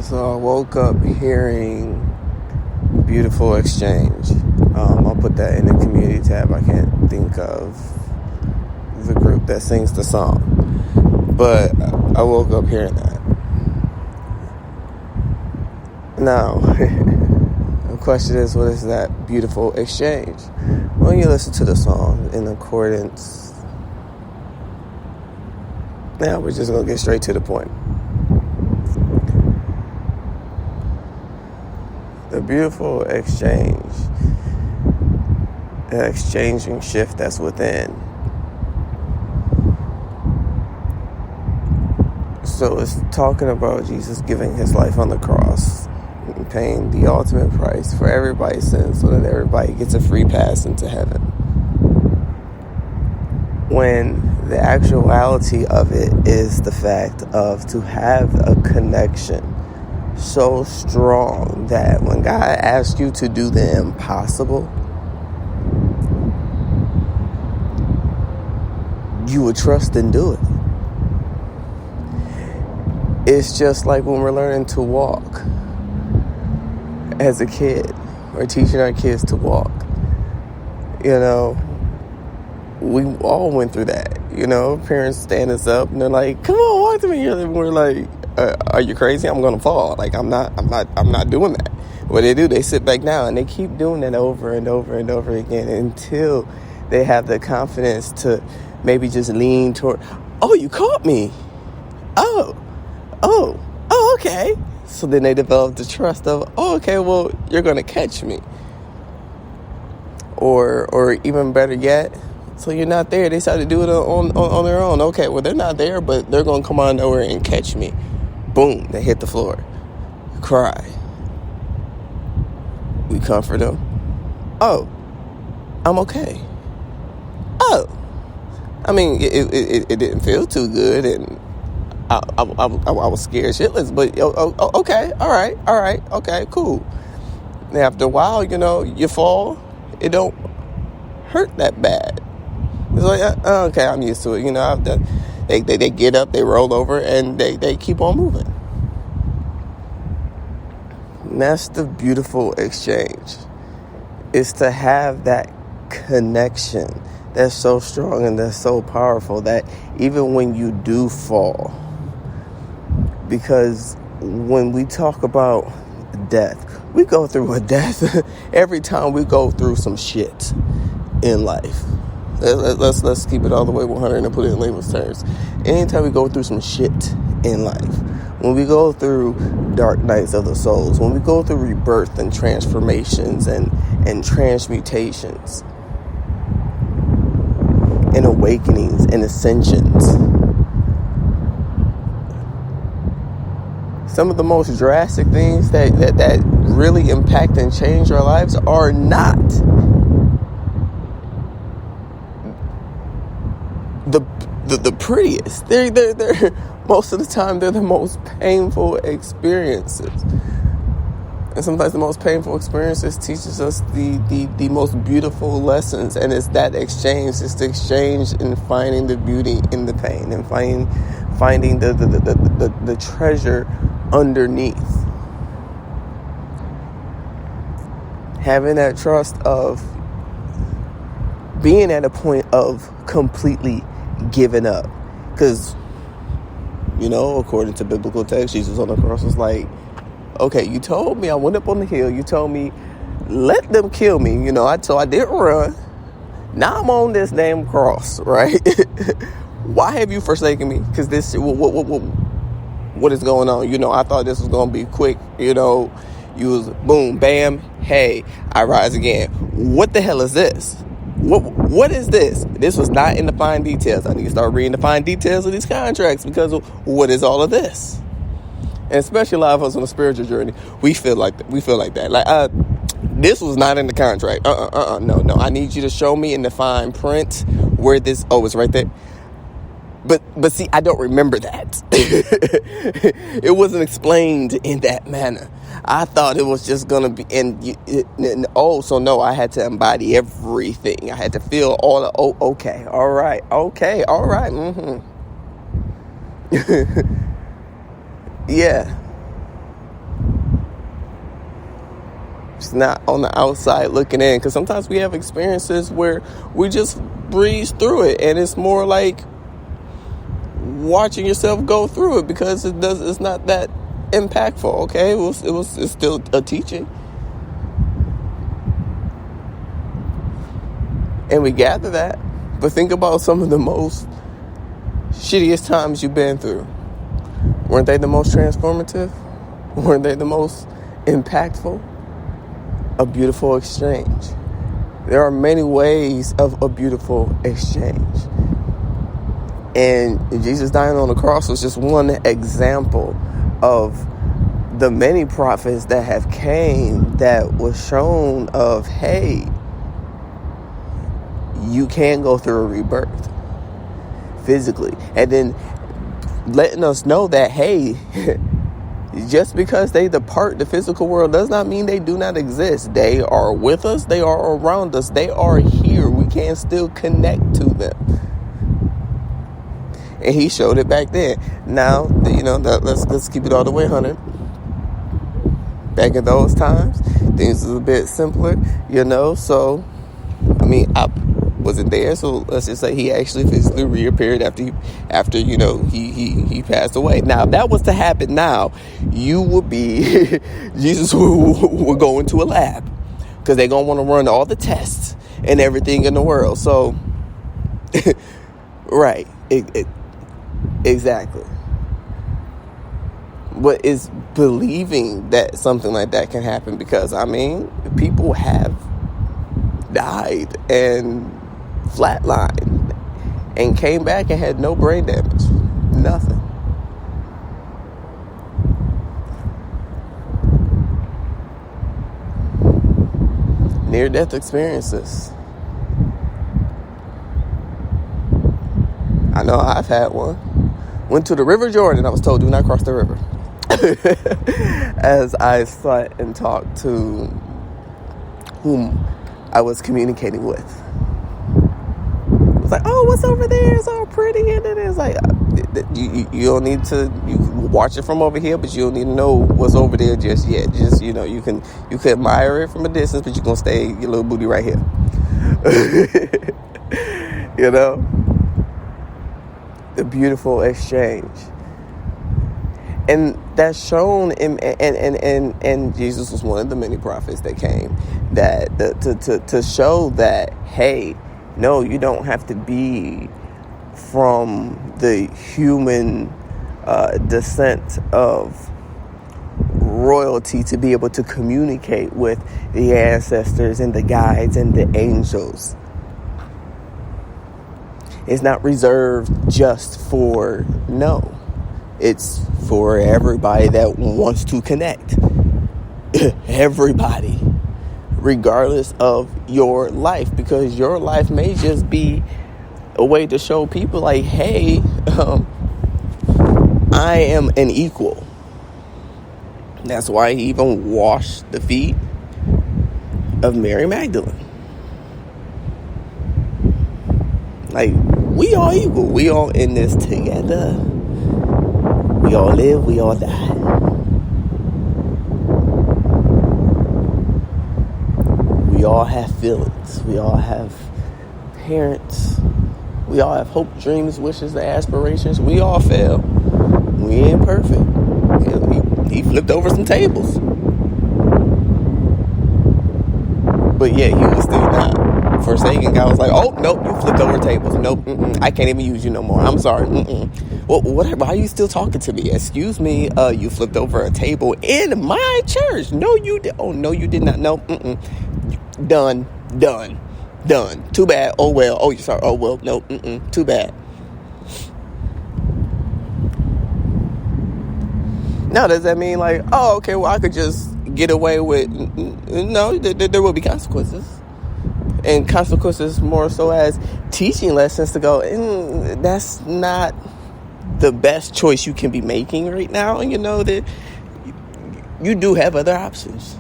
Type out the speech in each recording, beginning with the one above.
So I woke up hearing Beautiful Exchange. I'll put that in the community tab. I can't think of the group that sings the song, but I woke up hearing that. Now, the question is, what is that beautiful exchange? When you listen to the song in accordance, now we're just going to get straight to the point. The beautiful exchange, the exchanging shift that's within. So it's talking about Jesus giving his life on the cross, paying the ultimate price for everybody's sins so that everybody gets a free pass into heaven. When the actuality of it is the fact of to have a connection so strong that when God asks you to do the impossible, you would trust and do it. It's just like when we're learning to walk as a kid. We're teaching our kids to walk. You know, we all went through that. You know, parents stand us up and they're like, "Come on, walk to me." And we're like, "Are you crazy? I'm gonna fall. Like I'm not doing that." What they do, they sit back down and they keep doing that over and over and over again until they have the confidence to maybe just lean toward, "Oh, you caught me. Oh, okay." So then they develop the trust of, "Oh, okay, well, you're gonna catch me." Or even better yet, so you're not there. They decided to do it on their own. Okay, well, they're not there, but they're going to come on over and catch me. Boom, they hit the floor. Cry. We comfort them. "Oh, I'm okay. Oh." I mean, it didn't feel too good, and I was scared shitless, but okay, all right, okay, cool. And after a while, you fall. It don't hurt that bad. It's like, okay, I'm used to it. They get up, they roll over, and they keep on moving. And that's the beautiful exchange. Is to have that connection that's so strong and that's so powerful that even when you do fall, because when we talk about death, we go through a death every time we go through some shit in life. Let's keep it all the way 100 and put it in layman's terms. Anytime we go through some shit in life, when we go through dark nights of the souls, when we go through rebirth and transformations and transmutations and awakenings and ascensions, some of the most drastic things that really impact and change our lives are not the prettiest. They're most of the time they're the most painful experiences. And sometimes the most painful experiences teaches us the most beautiful lessons, and it's that exchange. It's the exchange in finding the beauty in the pain and finding the treasure underneath. Having that trust of being at a point of completely giving up. Because, according to biblical text, Jesus on the cross was like, okay, you told me I went up on the hill. You told me, let them kill me. So I didn't run. Now I'm on this damn cross, right? Why have you forsaken me? Because this, what is going on? I thought this was going to be quick. You was boom, bam, hey, I rise again. What the hell is this? What is this? This was not in the fine details. I need to start reading the fine details of these contracts, because what is all of this? And especially a lot of us on a spiritual journey, we feel like that. Like, this was not in the contract. No. I need you to show me in the fine print where this. Oh, it's right there. But see, I don't remember that. It wasn't explained in that manner. I thought it was just gonna be, so no, I had to embody everything. I had to feel all the, okay, all right, mm-hmm. Yeah. It's not on the outside looking in, because sometimes we have experiences where we just breeze through it, and it's more like watching yourself go through it because it's not that impactful. Okay, it's still a teaching, and we gather that. But think about some of the most shittiest times you've been through. Weren't they the most transformative? Weren't they the most impactful? A beautiful exchange. There are many ways of a beautiful exchange. And Jesus dying on the cross was just one example of the many prophets that have came that was shown of, hey, you can go through a rebirth physically. And then letting us know that, hey, just because they depart the physical world does not mean they do not exist. They are with us. They are around us. They are here. We can still connect to them. And he showed it back then. Now, let's keep it all the way 100. Back in those times, things was a bit simpler, So, I wasn't there, so let's just say he actually physically reappeared after he passed away. Now, if that was to happen now, you would be Jesus would go into a lab, because they're gonna want to run all the tests and everything in the world. So, right, exactly. But it's believing that something like that can happen, because people have died and flatlined and came back and had no brain damage, nothing. Near-death experiences. I know I've had one. Went to the River Jordan. I was told, do not cross the river. As I sat and talked to whom I was communicating with. It's like, oh, what's over there? It's all pretty. And it is like, you don't need to, you can watch it from over here, but you don't need to know what's over there just yet. Just, you can admire it from a distance, but you're going to stay your little booty right here. The beautiful exchange. And that's shown in, and Jesus was one of the many prophets that came to show that, hey, no, you don't have to be from the human descent of royalty to be able to communicate with the ancestors and the guides and the angels. It's not reserved just for, it's for everybody that wants to connect. Everybody. Regardless of your life. Because your life may just be a way to show people like, hey, I am an equal. That's why he even washed the feet of Mary Magdalene. Like, we all equal. We all in this together. We all live, we all die. We all have feelings. We all have parents. We all have hope, dreams, wishes, and aspirations. We all fail. We ain't perfect. He flipped over some tables. But yet he was still not forsaken. God was like, oh, nope, you flipped over tables. Nope, I can't even use you no more. I'm sorry. Well, whatever. Why are you still talking to me? Excuse me, you flipped over a table in my church. No, you did. Oh, no, you did not. No, Done. Too bad. Oh, well. Oh, you're sorry. Oh, well. No, too bad. Now, does that mean like, oh, okay, well, I could just get away with... No, there will be consequences. And consequences more so as teaching lessons to go, that's not the best choice you can be making right now. And that you do have other options.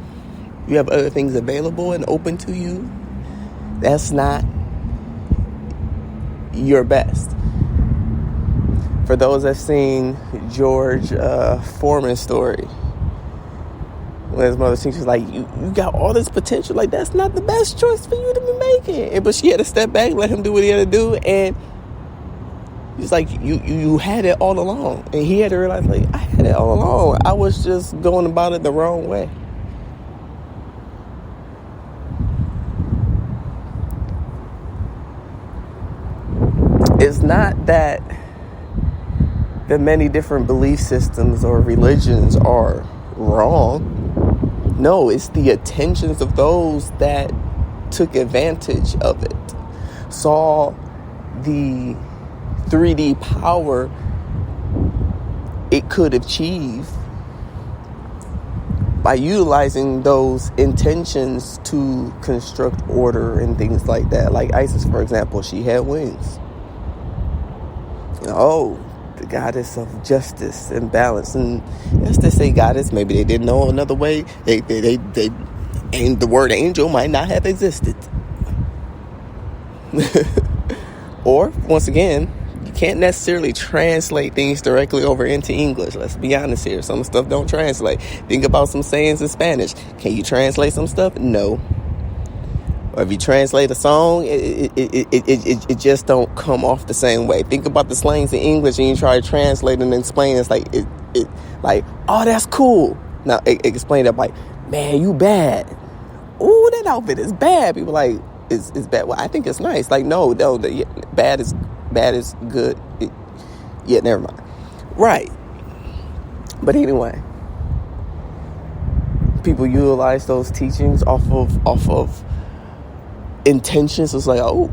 You have other things available and open to you. That's not your best. For those that have seen George Foreman's story, when his mother, she was like, you got all this potential. Like, that's not the best choice for you to be making. But she had to step back, let him do what he had to do. And he's like, you had it all along. And he had to realize, like, I had it all along. I was just going about it the wrong way. It's not that the many different belief systems or religions are wrong. No, it's the attentions of those that took advantage of it, saw the 3D power it could achieve by utilizing those intentions to construct order and things like that. Like Isis, for example, she had wings. Oh, the goddess of justice and balance. And yes, they say goddess. Maybe they didn't know another way. And the word angel might not have existed. Or, once again, you can't necessarily translate things directly over into English. Let's be honest here. Some stuff don't translate. Think about some sayings in Spanish. Can you translate some stuff? No. Or if you translate a song, it just don't come off the same way. Think about the slangs in English and you try to translate and explain. It's like, like, oh, that's cool. Now, explain that like, man, you bad. Ooh, that outfit is bad. People like, it's bad. Well, I think it's nice. Like, no, bad is good. Yeah, never mind. Right. But anyway, people utilize those teachings off of intentions. It's like, oh,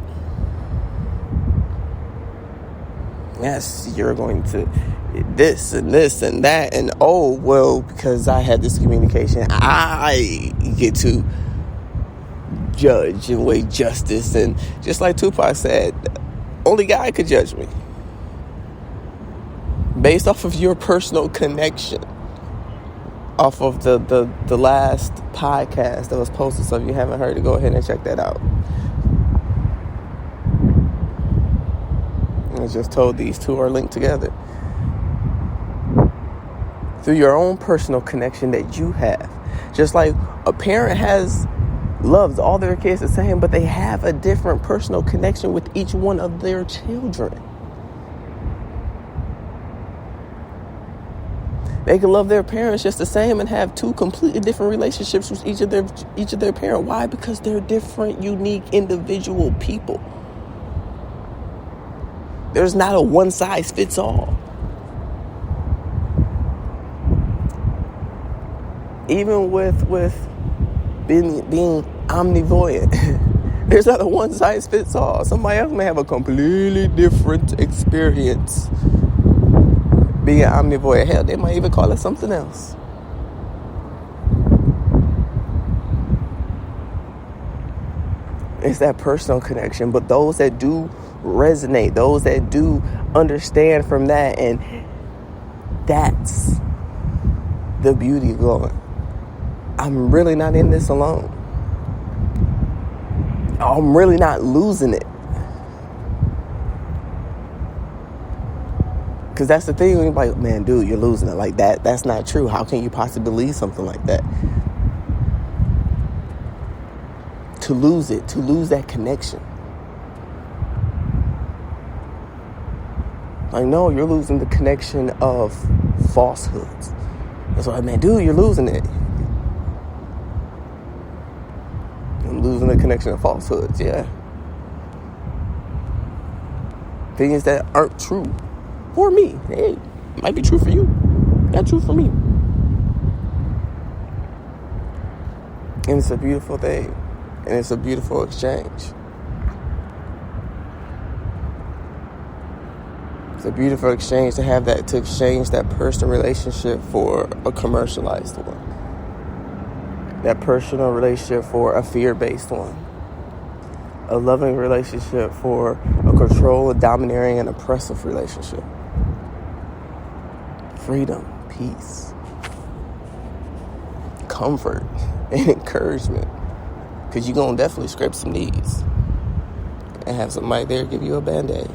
yes, you're going to this and this and that, and oh, well, because I had this communication, I get to judge and weigh justice. And just like Tupac said, only God could judge me based off of your personal connection. Off of the last podcast that was posted. So if you haven't heard it, go ahead and check that out. I just told these two are linked together through your own personal connection that you have. Just like a parent loves all their kids the same, but they have a different personal connection with each one of their children. They can love their parents just the same and have two completely different relationships with each of their parent. Why? Because they're different, unique, individual people. There's not a one size fits all. Even with being omnivoyant, there's not a one size fits all. Somebody else may have a completely different experience being omnivoyant. Hell, they might even call it something else. It's that personal connection. But those that do resonate, those that do understand from that, and that's the beauty of going, I'm really not in this alone. I'm really not losing it. Because that's the thing, when you're like, man, dude, you're losing it. Like, that's not true. How can you possibly believe something like that? To lose it, to lose that connection. Like, no, you're losing the connection of falsehoods. That's why, man, dude, you're losing it. I'm losing the connection of falsehoods, yeah. Things that aren't true. For me, hey, it might be true for you. Not true for me. And it's a beautiful thing. And it's a beautiful exchange. It's a beautiful exchange to have that, to exchange that personal relationship for a commercialized one. That personal relationship for a fear-based one. A loving relationship for a control, domineering, and oppressive relationship. Freedom, peace, comfort, and encouragement. Because you're going to definitely scrape some knees and have somebody there give you a Band-Aid.